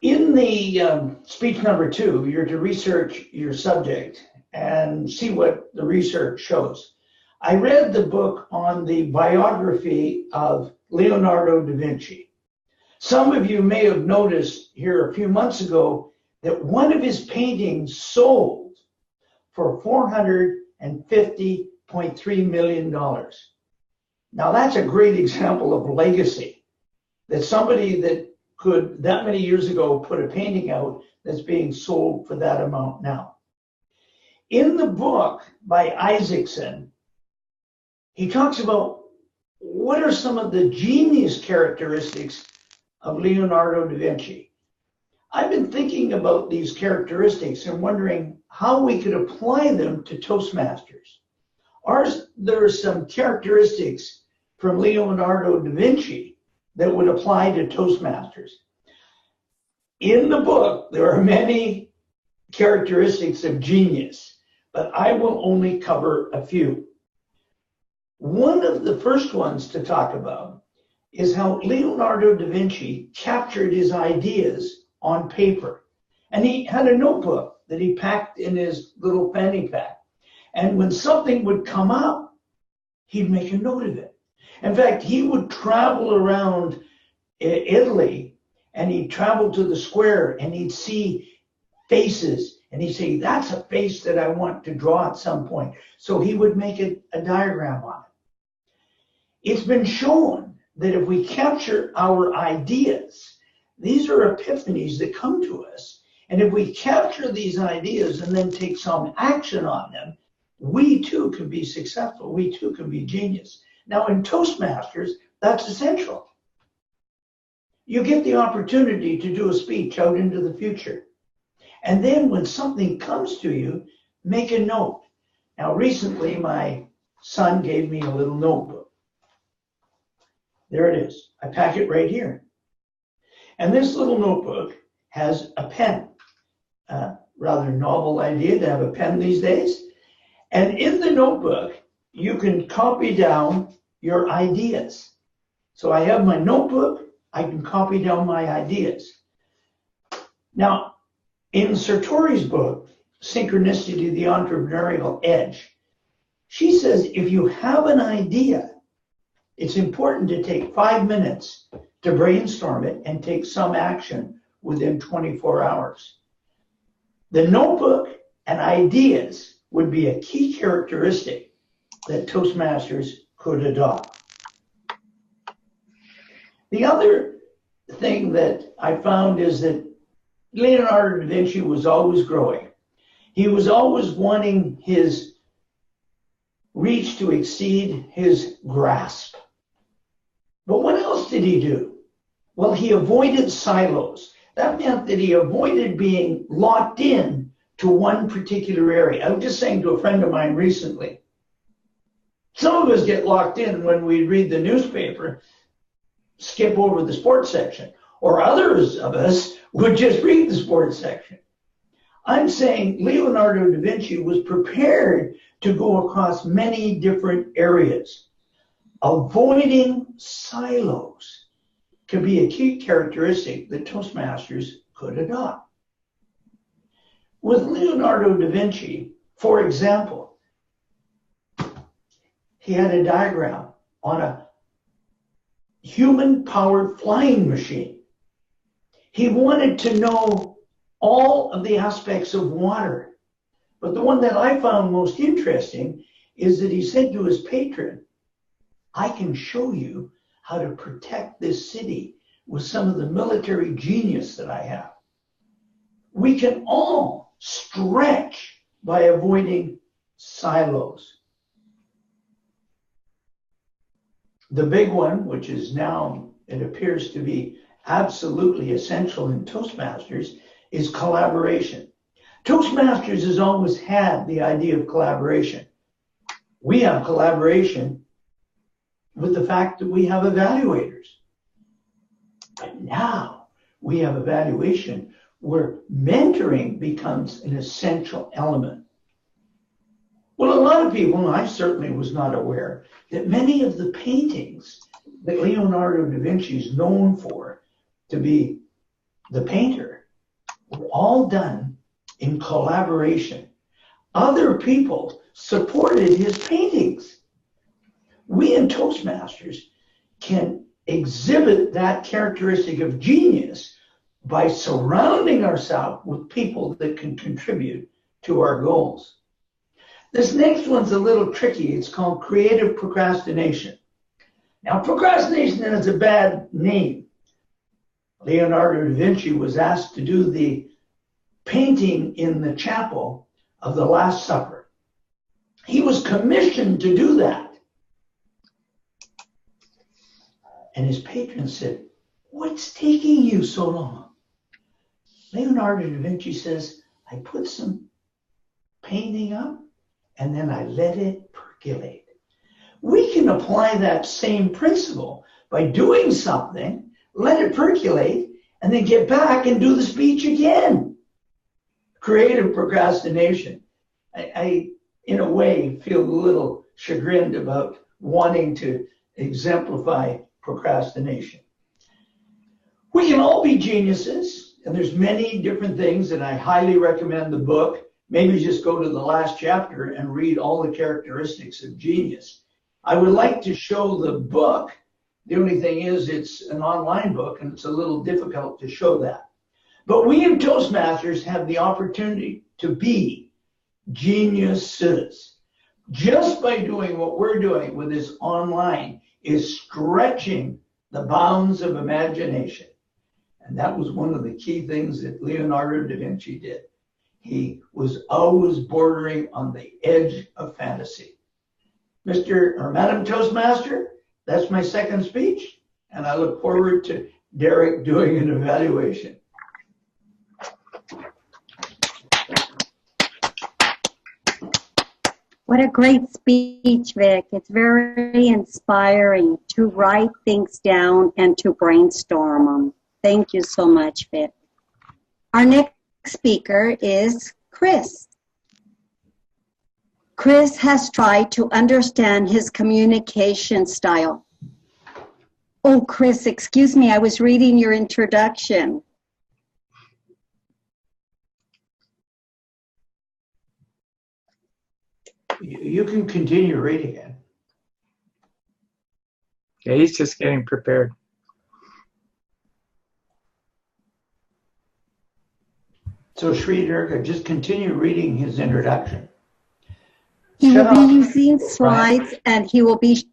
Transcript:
In the speech number 2, you're to research your subject and see what the research shows. I read the book on the biography of Leonardo da Vinci. Some of you may have noticed here a few months ago that one of his paintings sold for $450.3 million. Now that's a great example of legacy, that somebody that could that many years ago put a painting out that's being sold for that amount now. In the book by Isaacson, he talks about what are some of the genius characteristics of Leonardo da Vinci. I've been thinking about these characteristics and wondering how we could apply them to Toastmasters. There are some characteristics from Leonardo da Vinci that would apply to Toastmasters. In the book, there are many characteristics of genius, but I will only cover a few. One of the first ones to talk about is how Leonardo da Vinci captured his ideas on paper. And he had a notebook that he packed in his little fanny pack. And when something would come up, he'd make a note of it. In fact, he would travel around Italy and he'd travel to the square and he'd see faces and he'd say, that's a face that I want to draw at some point. So he would make a diagram on it. It's been shown that if we capture our ideas, these are epiphanies that come to us. And if we capture these ideas and then take some action on them, we too can be successful. We too can be genius. Now in Toastmasters, that's essential. You get the opportunity to do a speech out into the future. And then when something comes to you, make a note. Now recently, my son gave me a little notebook. There it is. I pack it right here. And this little notebook has a pen. Rather novel idea to have a pen these days. And in the notebook, you can copy down your ideas. So I have my notebook, I can copy down my ideas. Now, in Sartori's book, Synchronicity, the Entrepreneurial Edge, she says if you have an idea, it's important to take 5 minutes to brainstorm it and take some action within 24 hours. The notebook and ideas would be a key characteristic that Toastmasters could adopt. The other thing that I found is that Leonardo da Vinci was always growing. He was always wanting his reach to exceed his grasp. But what else did he do? Well, he avoided silos. That meant that he avoided being locked in to one particular area. I was just saying to a friend of mine recently, some of us get locked in when we read the newspaper, skip over the sports section, or others of us would just read the sports section. I'm saying Leonardo da Vinci was prepared to go across many different areas. Avoiding silos could be a key characteristic that Toastmasters could adopt. With Leonardo da Vinci, for example, he had a diagram on a human-powered flying machine. He wanted to know all of the aspects of water. But the one that I found most interesting is that he said to his patron, I can show you how to protect this city with some of the military genius that I have. We can all stretch by avoiding silos. The big one, which is now, it appears to be absolutely essential in Toastmasters, is collaboration. Toastmasters has always had the idea of collaboration. We have collaboration with the fact that we have evaluators. But now we have evaluation where mentoring becomes an essential element. Well, a lot of people, and I certainly was not aware, that many of the paintings that Leonardo da Vinci is known for to be the painter, were all done in collaboration. Other people supported his paintings. We in Toastmasters can exhibit that characteristic of genius by surrounding ourselves with people that can contribute to our goals. This next one's a little tricky. It's called creative procrastination. Now, procrastination is a bad name. Leonardo da Vinci was asked to do the painting in the chapel of the Last Supper. He was commissioned to do that. And his patron said, "What's taking you so long?" Leonardo da Vinci says, "I put some painting up and then I let it percolate." We can apply that same principle by doing something, let it percolate, and then get back and do the speech again. Creative procrastination. I in a way, feel a little chagrined about wanting to exemplify procrastination. We can all be geniuses, and there's many different things, and I highly recommend the book. Maybe just go to the last chapter and read all the characteristics of genius. I would like to show the book. The only thing is it's an online book, and it's a little difficult to show that. But we in Toastmasters have the opportunity to be geniuses. Just by doing what we're doing with this online is stretching the bounds of imagination. And that was one of the key things that Leonardo da Vinci did. He was always bordering on the edge of fantasy. Mr. or Madam Toastmaster, that's my second speech, and I look forward to Derek doing an evaluation. What a great speech, Vic. It's very inspiring to write things down and to brainstorm them. Thank you so much, Vic. Our next speaker is Chris. Chris has tried to understand his communication style. Oh, Chris, excuse me, I was reading your introduction. You can continue reading it. Yeah, he's just getting prepared. So Sri Durga, just continue reading his introduction. He will be using slides and he will be